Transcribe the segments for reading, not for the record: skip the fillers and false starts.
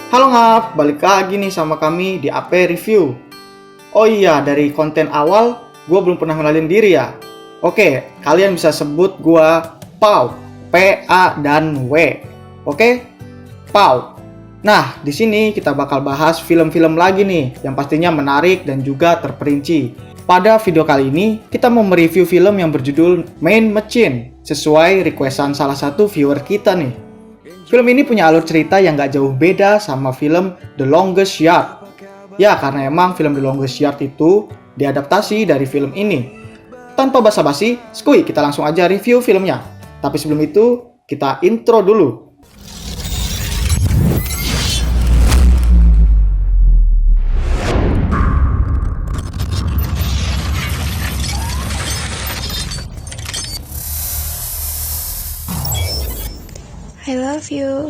Halo ngap, balik lagi nih sama kami di AP Review. Oh iya, dari konten awal, gue belum pernah kenalin diri ya. Oke, kalian bisa sebut gue Pau, P-A dan W. Oke, Pau. Nah, di sini kita bakal bahas film-film lagi nih, yang pastinya menarik dan juga terperinci. Pada video kali ini, kita mau mereview film yang berjudul Main Machine, sesuai requestan salah satu viewer kita nih. Film ini punya alur cerita yang gak jauh beda sama film The Longest Yard. Ya, karena emang film The Longest Yard itu diadaptasi dari film ini. Tanpa basa-basi, skuy, kita langsung aja review filmnya. Tapi sebelum itu, kita intro dulu. I love you.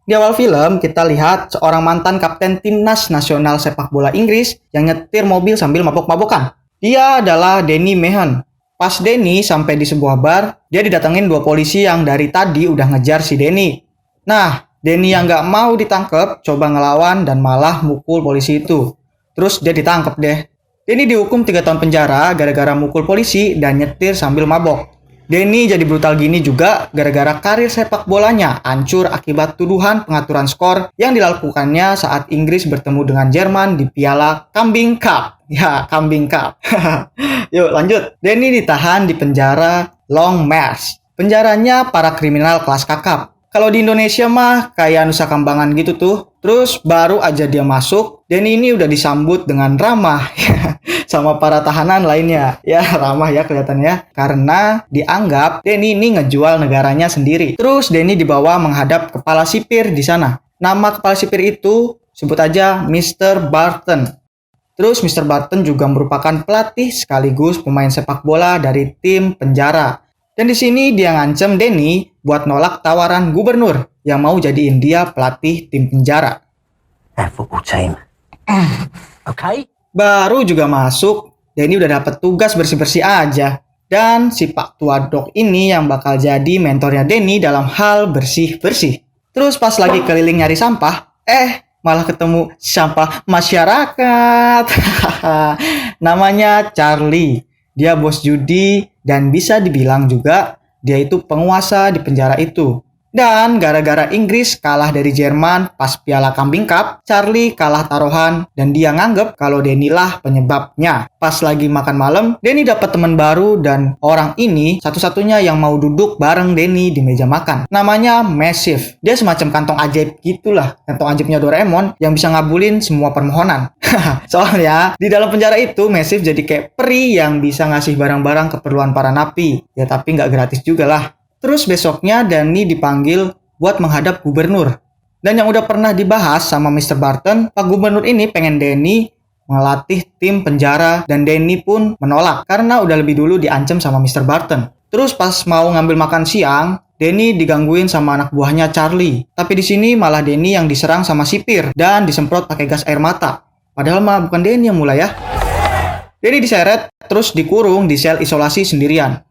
Di awal film, kita lihat seorang mantan kapten timnas nasional sepak bola Inggris yang nyetir mobil sambil mabok-mabokan. Dia adalah Danny Mahon. Pas Danny sampai di sebuah bar, dia didatengin dua polisi yang dari tadi udah ngejar si Danny. Nah, Danny yang gak mau ditangkep, coba ngelawan dan malah mukul polisi itu. Terus dia ditangkep deh. Danny dihukum 3 tahun penjara gara-gara mukul polisi dan nyetir sambil mabok. Danny jadi brutal gini juga gara-gara karir sepak bolanya hancur akibat tuduhan pengaturan skor yang dilakukannya saat Inggris bertemu dengan Jerman di Piala Kambing Cup. Ya, Kambing Cup. Yuk lanjut. Danny ditahan di penjara Long Marsh. Penjaranya para kriminal kelas kakap. Kalau di Indonesia mah kayak Nusa Kambangan gitu tuh. Terus baru aja dia masuk, Danny ini udah disambut dengan ramah sama para tahanan lainnya. Ya ramah ya kelihatannya. Karena dianggap Danny ini ngejual negaranya sendiri. Terus Danny dibawa menghadap kepala sipir di sana. Nama kepala sipir itu sebut aja Mr. Barton. Terus Mr. Barton juga merupakan pelatih sekaligus pemain sepak bola dari tim penjara. Dan di sini dia ngancem Danny buat nolak tawaran gubernur yang mau jadiin dia pelatih tim penjara. Football team. Okay. Baru juga masuk, Danny udah dapet tugas bersih-bersih aja. Dan si Pak Tua Dok ini yang bakal jadi mentornya Danny dalam hal bersih-bersih. Terus pas lagi keliling nyari sampah, malah ketemu sampah masyarakat. Namanya Charlie. Dia bos judi dan bisa dibilang juga dia itu penguasa di penjara itu. Dan gara-gara Inggris kalah dari Jerman pas Piala Kambing Cup, Charlie kalah taruhan dan dia nganggep kalau Danny lah penyebabnya. Pas lagi makan malam, Danny dapat teman baru dan orang ini satu-satunya yang mau duduk bareng Danny di meja makan. Namanya Massive. Dia semacam kantong ajaib gitulah, kantong ajaibnya Doraemon yang bisa ngabulin semua permohonan. Soalnya di dalam penjara itu Massive jadi kayak peri yang bisa ngasih barang-barang keperluan para napi. Ya tapi nggak gratis juga lah. Terus besoknya Danny dipanggil buat menghadap gubernur. Dan yang udah pernah dibahas sama Mr. Barton, Pak Gubernur ini pengen Danny melatih tim penjara dan Danny pun menolak karena udah lebih dulu diancam sama Mr. Barton. Terus pas mau ngambil makan siang, Danny digangguin sama anak buahnya Charlie. Tapi di sini malah Danny yang diserang sama sipir dan disemprot pakai gas air mata. Padahal mah bukan Danny yang mulai ya. Danny diseret terus dikurung di sel isolasi sendirian.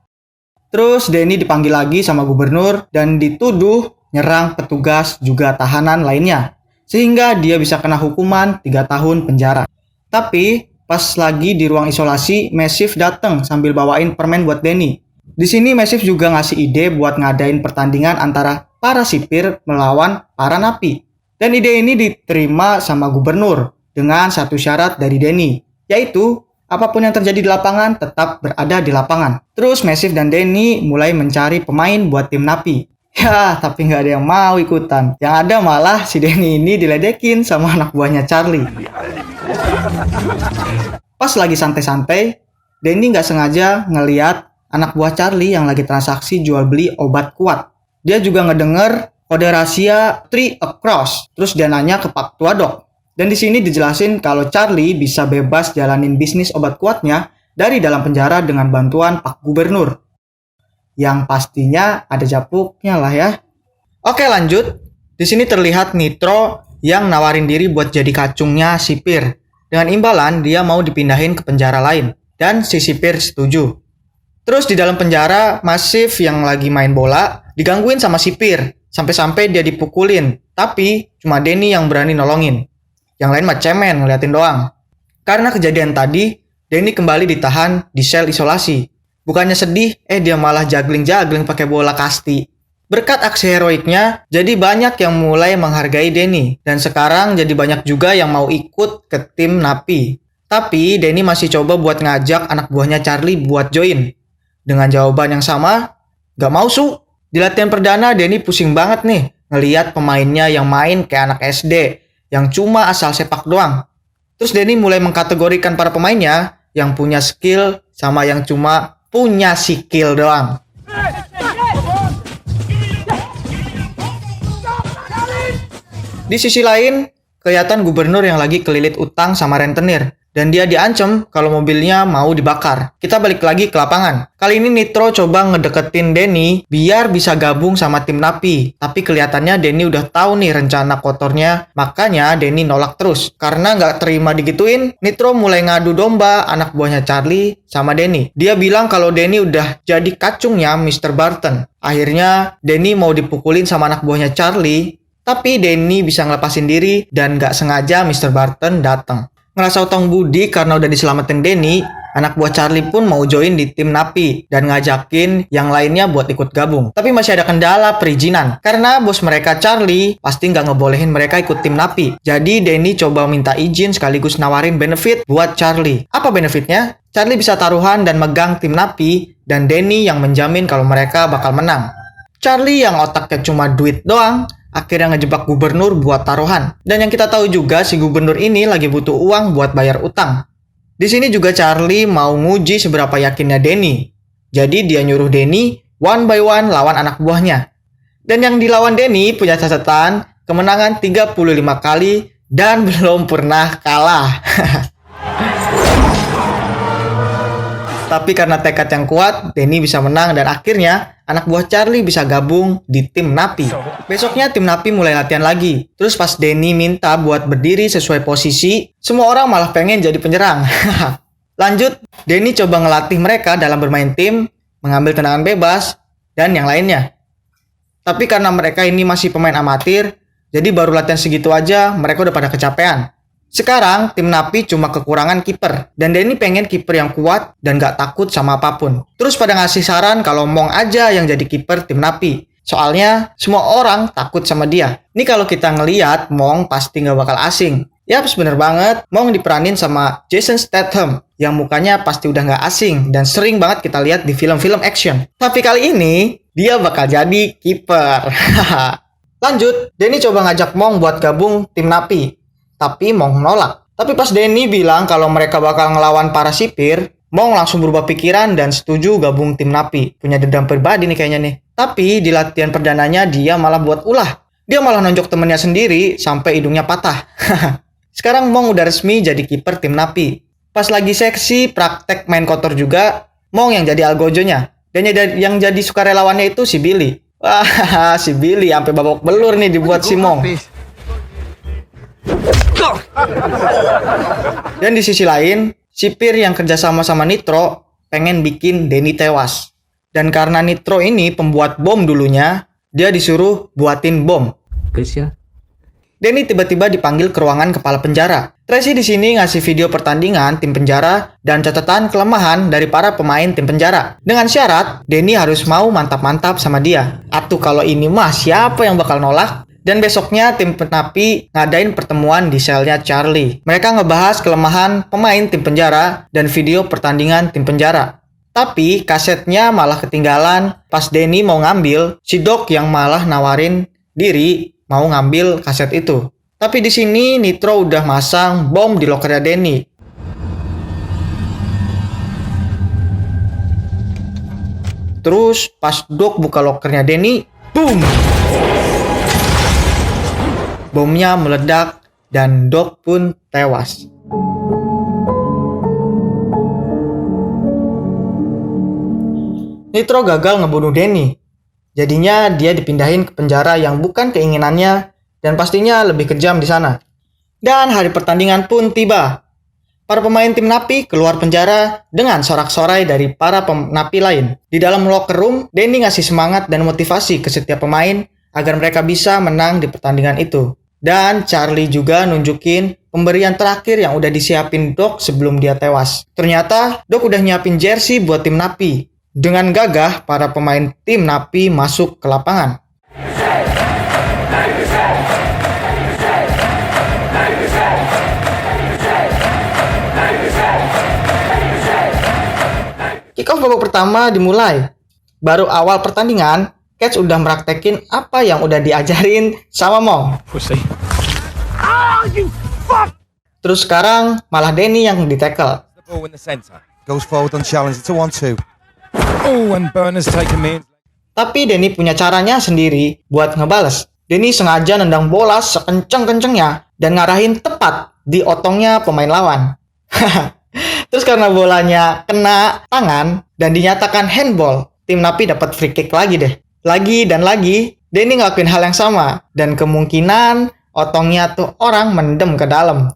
Terus Danny dipanggil lagi sama gubernur dan dituduh nyerang petugas juga tahanan lainnya. Sehingga dia bisa kena hukuman 3 tahun penjara. Tapi pas lagi di ruang isolasi, Massive datang sambil bawain permen buat Danny. Di sini Massive juga ngasih ide buat ngadain pertandingan antara para sipir melawan para napi. Dan ide ini diterima sama gubernur dengan satu syarat dari Danny, yaitu apapun yang terjadi di lapangan tetap berada di lapangan. Terus Massive dan Danny mulai mencari pemain buat tim napi. Ya, tapi nggak ada yang mau ikutan. Yang ada malah si Danny ini diledekin sama anak buahnya Charlie. Pas lagi santai-santai, Danny nggak sengaja ngeliat anak buah Charlie yang lagi transaksi jual beli obat kuat. Dia juga ngedenger kode rahasia 3 across. Terus dia nanya ke Pak Tua Dok. Dan di sini dijelasin kalau Charlie bisa bebas jalanin bisnis obat kuatnya dari dalam penjara dengan bantuan Pak Gubernur. Yang pastinya ada japuknya lah ya. Oke lanjut. Di sini terlihat Nitro yang nawarin diri buat jadi kacungnya sipir. Dengan imbalan dia mau dipindahin ke penjara lain. Dan si sipir setuju. Terus di dalam penjara, Massive yang lagi main bola digangguin sama sipir. sampai-sampai dia dipukulin. Tapi cuma Denny yang berani nolongin. Yang lain mah cemen ngeliatin doang. Karena kejadian tadi, Denny kembali ditahan di sel isolasi. Bukannya sedih, dia malah juggling-juggling pakai bola kasti. Berkat aksi heroiknya, jadi banyak yang mulai menghargai Denny. Dan sekarang jadi banyak juga yang mau ikut ke tim Napi. Tapi Denny masih coba buat ngajak anak buahnya Charlie buat join. Dengan jawaban yang sama, gak mau su. Di latihan perdana Denny pusing banget nih ngeliat pemainnya yang main kayak anak SD. Yang cuma asal sepak doang. Terus Denny mulai mengkategorikan para pemainnya yang punya skill sama yang cuma punya skill doang. Di sisi lain, kelihatan gubernur yang lagi kelilit utang sama rentenir. Dan dia diancam kalau mobilnya mau dibakar. Kita balik lagi ke lapangan. Kali ini Nitro coba ngedeketin Denny biar bisa gabung sama tim Napi. Tapi kelihatannya Denny udah tahu nih rencana kotornya. Makanya Denny nolak terus. Karena nggak terima digituin, Nitro mulai ngadu domba anak buahnya Charlie sama Denny. Dia bilang kalau Denny udah jadi kacungnya Mr. Barton. Akhirnya Denny mau dipukulin sama anak buahnya Charlie. Tapi Denny bisa ngelepasin diri dan nggak sengaja Mr. Barton datang. Ngerasa utang budi karena udah diselamatin Denny, anak buah Charlie pun mau join di tim Napi dan ngajakin yang lainnya buat ikut gabung. Tapi masih ada kendala perizinan, karena bos mereka Charlie pasti nggak ngebolehin mereka ikut tim Napi. Jadi Denny coba minta izin sekaligus nawarin benefit buat Charlie. Apa benefitnya? Charlie bisa taruhan dan megang tim Napi, dan Denny yang menjamin kalau mereka bakal menang. Charlie yang otaknya cuma duit doang, akhirnya ngejebak gubernur buat taruhan. Dan yang kita tahu juga si gubernur ini lagi butuh uang buat bayar utang. Di sini juga Charlie mau nguji seberapa yakinnya Denny. Jadi dia nyuruh Denny one by one lawan anak buahnya. Dan yang dilawan Denny punya catatan kemenangan 35 kali dan belum pernah kalah. Tapi karena tekad yang kuat, Denny bisa menang dan akhirnya anak buah Charlie bisa gabung di tim Napi. Besoknya tim Napi mulai latihan lagi. Terus pas Denny minta buat berdiri sesuai posisi, semua orang malah pengen jadi penyerang. Lanjut, Denny coba ngelatih mereka dalam bermain tim, mengambil tendangan bebas, dan yang lainnya. Tapi karena mereka ini masih pemain amatir, jadi baru latihan segitu aja mereka udah pada kecapean. Sekarang tim Napi cuma kekurangan kiper, dan Denny pengen kiper yang kuat dan gak takut sama apapun. Terus pada ngasih saran kalau Mong aja yang jadi kiper tim Napi. Soalnya semua orang takut sama dia. Ini kalau kita ngeliat Mong pasti gak bakal asing. Yap, bener banget, Mong diperanin sama Jason Statham yang mukanya pasti udah gak asing dan sering banget kita lihat di film-film action. Tapi kali ini dia bakal jadi kiper. Lanjut, Denny coba ngajak Mong buat gabung tim Napi. Tapi Mong nolak. Tapi pas Denny bilang kalau mereka bakal ngelawan para sipir, Mong langsung berubah pikiran dan setuju gabung tim Napi. Punya dendam pribadi nih kayaknya nih. Tapi di latihan perdananya dia malah buat ulah. Dia malah nonjok temennya sendiri sampai hidungnya patah. Sekarang Mong udah resmi jadi kiper tim Napi. Pas lagi seksi praktek main kotor juga, Mong yang jadi algojonya. Dan yang jadi sukarelawannya itu si Billy. Wah, si Billy sampai babak belur nih dibuat si Mong. Dan di sisi lain, sipir yang kerjasama sama Nitro pengen bikin Denny tewas. Dan karena Nitro ini pembuat bom dulunya, dia disuruh buatin bom. Denny tiba-tiba dipanggil ke ruangan kepala penjara. Tracy di sini ngasih video pertandingan tim penjara dan catatan kelemahan dari para pemain tim penjara. Dengan syarat, Denny harus mau mantap-mantap sama dia. Atuh kalau ini mah siapa yang bakal nolak? Dan besoknya tim Napi ngadain pertemuan di selnya Charlie. Mereka ngebahas kelemahan pemain tim penjara dan video pertandingan tim penjara. Tapi kasetnya malah ketinggalan pas Denny mau ngambil, si Doc yang malah nawarin diri mau ngambil kaset itu. Tapi di sini Nitro udah masang bom di lokernya Denny. Terus pas Doc buka lokernya Denny, boom! Bomnya meledak dan Doc pun tewas. Nitro gagal ngebunuh Denny. Jadinya dia dipindahin ke penjara yang bukan keinginannya dan pastinya lebih kejam di sana. Dan hari pertandingan pun tiba. Para pemain tim Napi keluar penjara dengan sorak-sorai dari para Napi lain. Di dalam locker room, Denny ngasih semangat dan motivasi ke setiap pemain agar mereka bisa menang di pertandingan itu. Dan Charlie juga nunjukin pemberian terakhir yang udah disiapin Doc sebelum dia tewas. Ternyata Doc udah nyiapin jersey buat tim Napi. Dengan gagah, para pemain tim Napi masuk ke lapangan. Kick-off babak pertama dimulai. Baru awal pertandingan, Cats udah meraktekin apa yang udah diajarin sama Mong. Pussy. Terus sekarang malah Danny yang di-tackle. The ball in the centre. Goes forward on challenge. It's a 1-2. Oh, and Burner's taken me in. Tapi Danny punya caranya sendiri buat ngebales. Danny sengaja nendang bola sekenceng-kencengnya dan ngarahin tepat di otongnya pemain lawan. Terus karena bolanya kena tangan dan dinyatakan handball, tim Napi dapat free kick lagi deh. Lagi dan lagi, Danny ngelakuin hal yang sama. Dan kemungkinan otongnya tuh orang mendem ke dalam.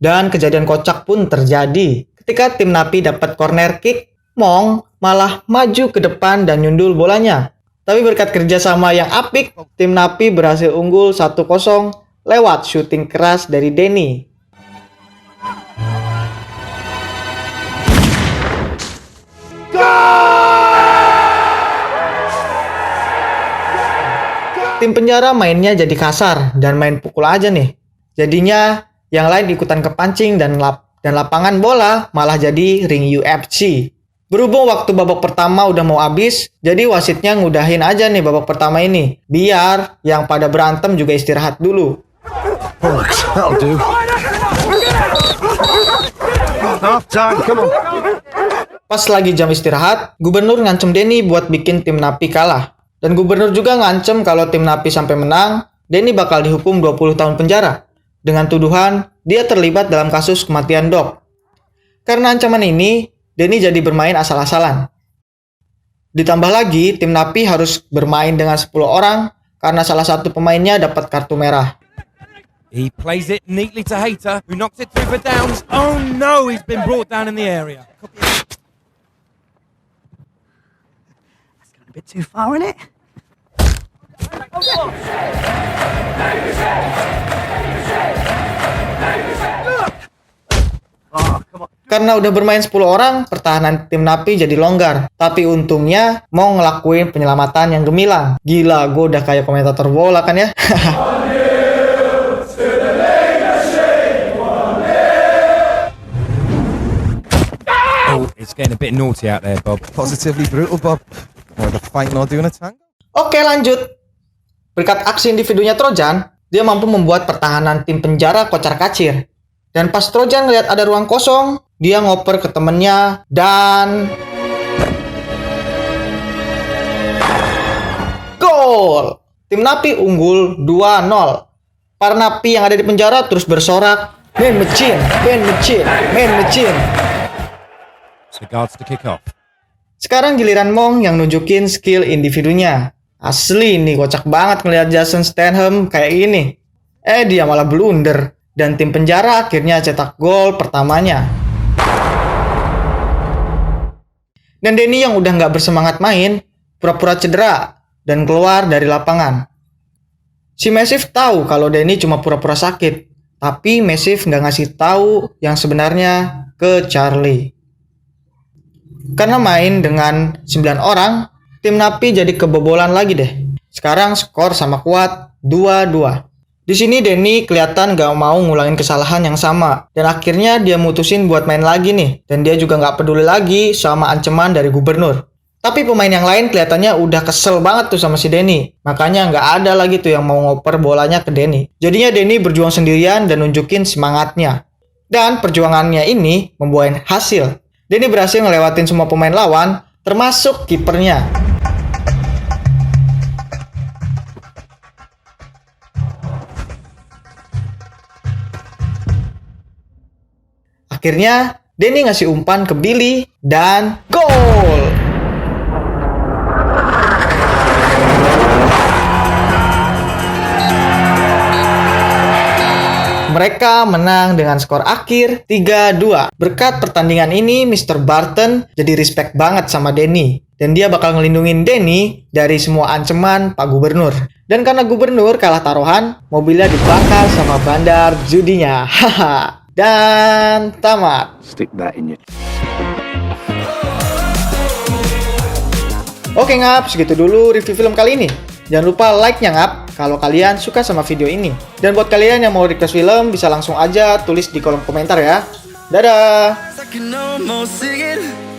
Dan kejadian kocak pun terjadi. Ketika tim Napi dapat corner kick, Mong malah maju ke depan dan nyundul bolanya. Tapi berkat kerjasama yang apik, tim Napi berhasil unggul 1-0 lewat syuting keras dari Danny. Tim penjara mainnya jadi kasar dan main pukul aja nih. Jadinya yang lain ikutan kepancing dan lapangan bola malah jadi ring UFC. Berhubung waktu babak pertama udah mau habis, jadi wasitnya ngudahin aja nih babak pertama ini. Biar yang pada berantem juga istirahat dulu. Bollocks, that'll do. Half time, come on. Pas lagi jam istirahat, gubernur ngancem Danny buat bikin tim Napi kalah. Dan gubernur juga ngancem kalau tim Napi sampai menang, Danny bakal dihukum 20 tahun penjara. Dengan tuduhan, dia terlibat dalam kasus kematian Doc. Karena ancaman ini, Danny jadi bermain asal-asalan. Ditambah lagi, tim Napi harus bermain dengan 10 orang karena salah satu pemainnya dapat kartu merah. He plays it neatly to Hater, who knocks it through for Downs. Oh no, he's been brought down in the area. That's gone a bit too far, isn't it? Karena udah bermain 10 orang, pertahanan tim Napi jadi longgar. Tapi untungnya mau ngelakuin penyelamatan yang gemilang. Gila, gue udah kayak komentator bola kan ya. Oh, it's getting a bit naughty out there, Bob. Positively brutal, Bob. Well, the fight not doing a tango. Oke, lanjut. Berkat aksi individunya Trojan, dia mampu membuat pertahanan tim penjara kocar-kacir. Dan pas Trojan ngeliat ada ruang kosong, dia ngoper ke temennya dan gol! Tim Napi unggul 2-0. Para Napi yang ada di penjara terus bersorak, "Man mecin, man mecin, man mecin." It's the guards to kick off. Sekarang giliran Mong yang nunjukin skill individunya. Asli nih, kocak banget ngeliat Jason Statham kayak gini. Dia malah blunder. Dan tim penjara akhirnya cetak gol pertamanya. Dan Danny yang udah nggak bersemangat main, pura-pura cedera dan keluar dari lapangan. Si Massive tahu kalau Danny cuma pura-pura sakit. Tapi Massive nggak ngasih tahu yang sebenarnya ke Charlie. Karena main dengan 9 orang, tim Napi jadi kebobolan lagi deh. Sekarang skor sama kuat 2-2. Di sini Danny kelihatan gak mau ngulangin kesalahan yang sama. Dan akhirnya dia mutusin buat main lagi nih. Dan dia juga gak peduli lagi sama ancaman dari gubernur. Tapi pemain yang lain kelihatannya udah kesel banget tuh sama si Danny. Makanya gak ada lagi tuh yang mau ngoper bolanya ke Danny. Jadinya Danny berjuang sendirian dan nunjukin semangatnya. Dan perjuangannya ini membuahkan hasil. Danny berhasil ngelewatin semua pemain lawan, termasuk kipernya. Akhirnya, Danny ngasih umpan ke Billy dan gol! Mereka menang dengan skor akhir 3-2. Berkat pertandingan ini, Mr. Barton jadi respect banget sama Danny. Dan dia bakal ngelindungin Danny dari semua ancaman Pak Gubernur. Dan karena Gubernur kalah taruhan, mobilnya dibakar sama bandar judinya. Haha. Dan tamat. Stick that in your... Oke ngap, segitu dulu review film kali ini. Jangan lupa like-nya ngap kalau kalian suka sama video ini. Dan buat kalian yang mau request film, bisa langsung aja tulis di kolom komentar ya. Dadah! I can almost sing it.